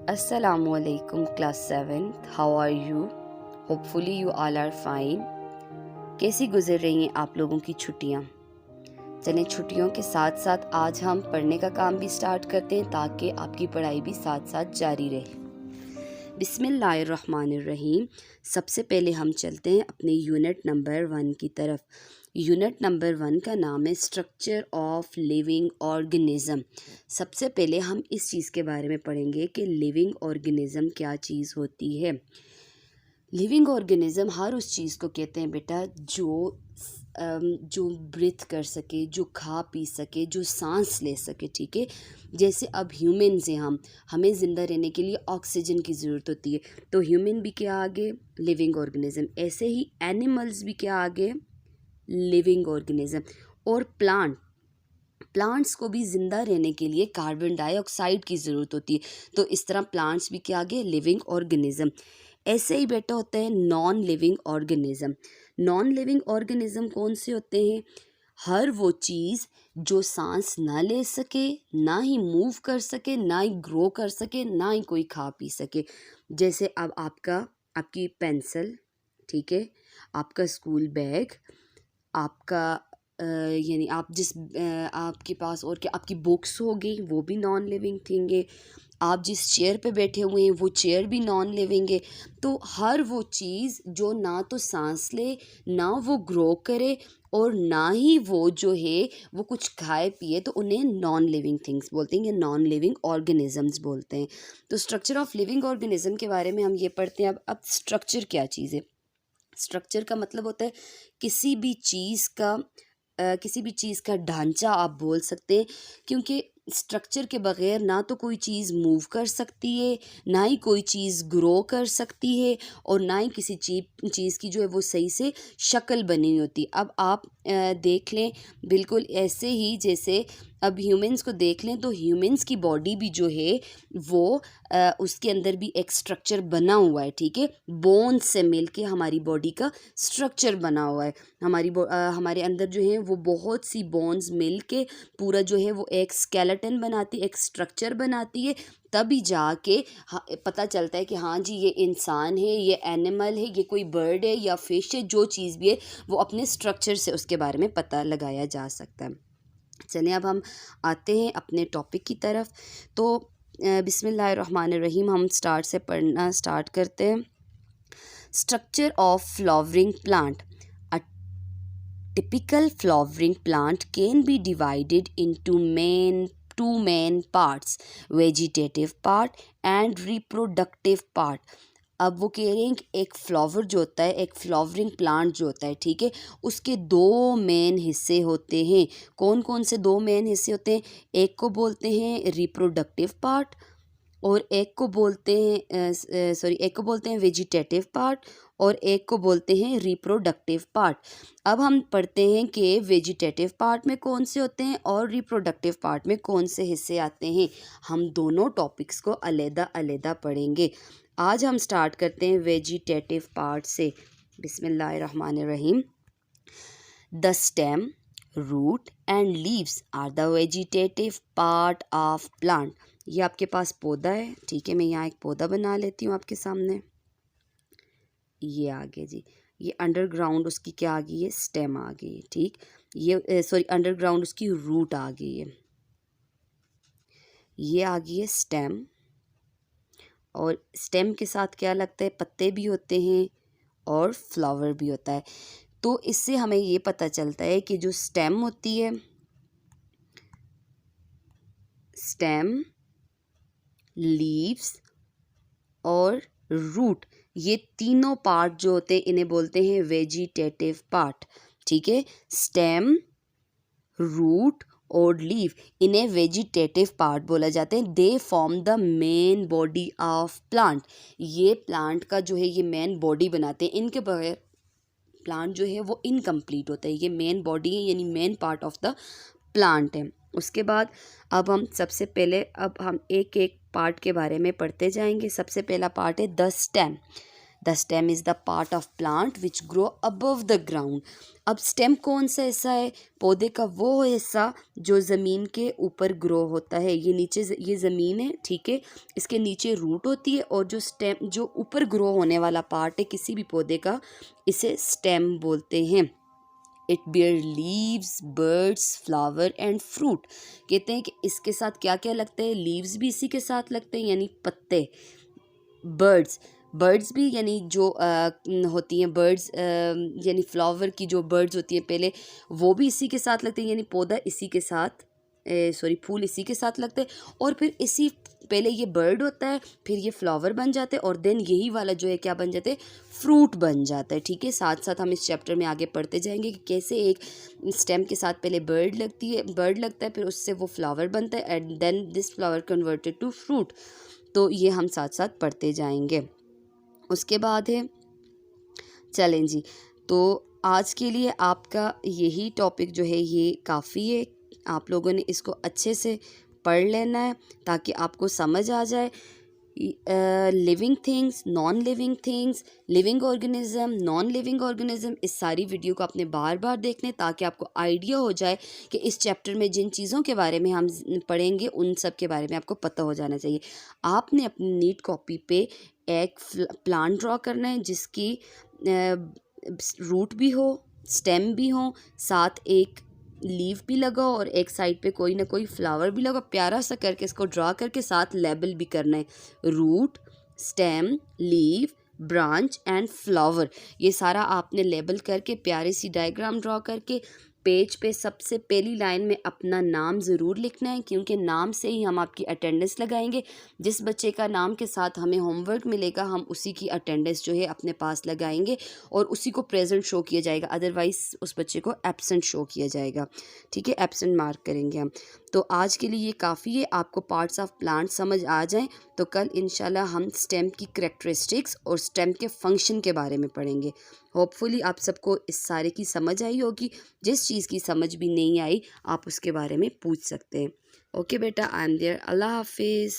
Assalamualaikum class 7th. How are you? Hopefully you all are fine. कैसी गुजर रही हैं आप लोगों की छुट्टियां? चलें छुट्टियों के साथ साथ आज हम पढ़ने का काम भी स्टार्ट करते हैं ताकि आपकी पढ़ाई भी साथ साथ जारी रहे। बिस्मिल्लाहिर्रहमानिर्रहीम। सबसे पहले हम चलते हैं अपने यूनिट नंबर 1 की तरफ। यूनिट नंबर 1 का नाम है स्ट्रक्चर ऑफ लिविंग ऑर्गेनिज़म। सबसे पहले हम इस चीज़ के बारे में पढ़ेंगे कि लिविंग ऑर्गेनिज़म क्या चीज़ होती है। लिविंग ऑर्गेनिज़म हर उस चीज़ को कहते हैं बेटा जो ब्रीथ कर सके, जो खा पी सके, जो सांस ले सके। ठीक है, जैसे अब ह्यूमन्स हैं, हमें ज़िंदा रहने के लिए ऑक्सीजन की ज़रूरत होती है, तो ह्यूमन भी क्या आगे लिविंग ऑर्गेनिज़म। ऐसे ही एनिमल्स भी क्या आगे लिविंग ऑर्गेनिज़म। और प्लांट्स को भी ज़िंदा रहने के लिए कार्बन डाइऑक्साइड की ज़रूरत होती है, तो इस तरह प्लांट्स भी क्या आगे लिविंग ऑर्गेनिज़म। ऐसे ही बेटा होता है non living organism. Non living organism कौन से होते हैं? हर वो चीज़ जो सांस ना ले सके, ना ही मूव कर सके, ना ही ग्रो कर सके, ना ही कोई खा पी सके। जैसे अब आपकी पेंसिल, ठीक है, आपका स्कूल बैग, आपका यानी आपके पास और क्या, आपकी बुक्स हो गई, वो भी नॉन लिविंग थिंग है। आप जिस चेयर पे बैठे हुए हैं वो चेयर भी नॉन लिविंग है। तो हर वो चीज़ जो ना तो सांस ले, ना वो ग्रो करे, और ना ही वो जो है वो कुछ खाए पिए, तो उन्हें नॉन लिविंग थिंग्स बोलते हैं या नॉन लिविंग ऑर्गेनिजम्स बोलते हैं। तो स्ट्रक्चर ऑफ लिविंग ऑर्गेनिज्म के बारे में हम ये पढ़ते हैं। अब स्ट्रक्चर क्या चीज़ है? स्ट्रक्चर का मतलब होता है किसी भी चीज़ का ढांचा आप बोल सकते हैं, क्योंकि स्ट्रक्चर के बगैर ना तो कोई चीज़ मूव कर सकती है, ना ही कोई चीज़ ग्रो कर सकती है, और ना ही किसी चीज़ की जो है वो सही से शक्ल बनी हुई होती। अब आप देख लें, बिल्कुल ऐसे ही जैसे अब ह्यूमंस को देख लें, तो ह्यूमंस की बॉडी भी जो है वो उसके अंदर भी एक स्ट्रक्चर बना हुआ है। ठीक है, बोन्स से मिलके हमारी बॉडी का स्ट्रक्चर बना हुआ है। हमारे अंदर जो है वो बहुत सी बोन्स मिलके पूरा जो है वो एक स्केलेटन बनाती है, एक स्ट्रक्चर बनाती है। तभी जाके पता चलता है कि हाँ जी ये इंसान है, ये एनिमल है, ये कोई बर्ड है या फिश है, जो चीज़ भी है वो अपने स्ट्रक्चर से उसके बारे में पता लगाया जा सकता है। चलिए अब हम आते हैं अपने टॉपिक की तरफ। तो बिस्मिल्लाहिर्रहमानिर्रहीम हम स्टार्ट से पढ़ना स्टार्ट करते हैं। Structure of flowering plant. A typical flowering plant can be divided into two main parts, vegetative part and reproductive part। अब वो कह रहे हैं कि एक फ्लावर जो होता है, एक फ्लावरिंग प्लांट जो होता है, ठीक है, उसके दो मेन हिस्से होते हैं। कौन कौन से दो मेन हिस्से होते हैं? एक को बोलते हैं रिप्रोडक्टिव पार्ट, और एक को बोलते हैं वेजिटेटिव पार्ट, और एक को बोलते हैं रिप्रोडक्टिव पार्ट। अब हम पढ़ते हैं कि वेजिटेटिव पार्ट में कौन से होते हैं और रिप्रोडक्टिव पार्ट में कौन से हिस्से आते हैं। हम दोनों टॉपिक्स को अलग अलग पढ़ेंगे। आज हम स्टार्ट करते हैं वेजिटेटिव पार्ट से। बिस्मिल्लाहिर्रहमानिर्रहीम। The stem, root and leaves are the vegetative part of plant. ये आपके पास पौधा है, ठीक है, मैं यहाँ एक पौधा बना लेती हूँ आपके सामने। ये आ गया जी, ये अंडरग्राउंड उसकी क्या आ गई है? स्टेम आ गई है। ठीक, ये अंडरग्राउंड उसकी रूट आ गई है। ये आ गई है स्टेम, और स्टेम के साथ क्या लगता है? पत्ते भी होते हैं और फ्लावर भी होता है। तो इससे हमें ये पता चलता है कि जो स्टेम होती है, स्टेम, लीव्स और रूट, ये तीनों पार्ट जो होते हैं इन्हें बोलते हैं वेजिटेटिव पार्ट। ठीक है, स्टेम, रूट और लीव, इन्हें वेजिटेटिव पार्ट बोला जाता है। They form the main body of plant. ये प्लांट का जो है ये मेन बॉडी बनाते हैं। इनके बगैर प्लांट जो है वो इनकम्प्लीट होता है। ये मेन बॉडी है, यानी main part of the plant है। उसके बाद अब हम एक एक पार्ट के बारे में पढ़ते जाएंगे। सबसे पहला पार्ट है the stem. The stem is the part of plant which grow above the ground. अब स्टेम कौन सा हिस्सा है? पौधे का वो हिस्सा जो ज़मीन के ऊपर ग्रो होता है। ये नीचे ये ज़मीन है, ठीक है, इसके नीचे रूट होती है और जो स्टेम जो ऊपर ग्रो होने वाला पार्ट है किसी भी पौधे का, इसे स्टेम बोलते हैं। It bear leaves, birds, flower and fruit. कहते हैं कि इसके साथ क्या क्या लगते हैं? लीव्स भी इसी के साथ लगते हैं यानी पत्ते। बर्ड्स भी यानी जो होती हैं बर्ड्स, यानी फ्लावर की जो बर्ड्स होती हैं पहले, वो भी इसी के साथ लगते हैं यानी पौधा इसी के साथ, फूल इसी के साथ लगते हैं। और फिर इसी पहले ये बर्ड होता है, फिर ये फ्लावर बन जाते हैं और देन यही वाला जो है क्या बन जाते हैं? फ्रूट बन जाता है। ठीक है, साथ साथ हम इस चैप्टर में आगे पढ़ते जाएंगे कि कैसे एक स्टेम के साथ पहले बर्ड लगता है, फिर उससे वो फ्लावर बनता है and then this flower converted to fruit. तो ये हम साथ साथ पढ़ते जाएंगे। उसके बाद है, चलें जी, तो आज के लिए आपका यही टॉपिक जो है ये काफ़ी है। आप लोगों ने इसको अच्छे से पढ़ लेना है ताकि आपको समझ आ जाए living things, non living things, living organism, non living organism. इस सारी वीडियो को आपने बार बार देखने ताकि आपको आइडिया हो जाए कि इस चैप्टर में जिन चीज़ों के बारे में हम पढ़ेंगे उन सब के बारे में आपको पता हो जाना चाहिए। आपने अपनी नीट कॉपी पे एक प्लांट ड्रॉ करना है जिसकी रूट भी हो, स्टेम भी हो, साथ एक लीव भी लगा और एक साइड पे कोई ना कोई फ्लावर भी लगा। प्यारा सा करके इसको ड्रा करके साथ लेबल भी करना है, root, stem, leaf, branch and flower. ये सारा आपने लेबल करके प्यारी सी डायग्राम ड्रॉ करके पेज पे सबसे पहली लाइन में अपना नाम ज़रूर लिखना है, क्योंकि नाम से ही हम आपकी अटेंडेंस लगाएंगे। जिस बच्चे का नाम के साथ हमें होमवर्क मिलेगा हम उसी की अटेंडेंस जो है अपने पास लगाएंगे और उसी को प्रेजेंट शो किया जाएगा, अदरवाइज़ उस बच्चे को एब्सेंट शो किया जाएगा। ठीक है, एब्सेंट मार्क करेंगे हम। तो आज के लिए ये काफ़ी है, आपको पार्ट्स ऑफ प्लांट समझ आ जाएं तो कल इंशाल्लाह हम स्टेम की करैक्टरिस्टिक्स और स्टेम के फंक्शन के बारे में पढ़ेंगे। होपफुली आप सबको इस सारे की समझ आई होगी। जिस चीज़ की समझ भी नहीं आई आप उसके बारे में पूछ सकते हैं। ओके बेटा, आई एम देयर। अल्लाह हाफिज़।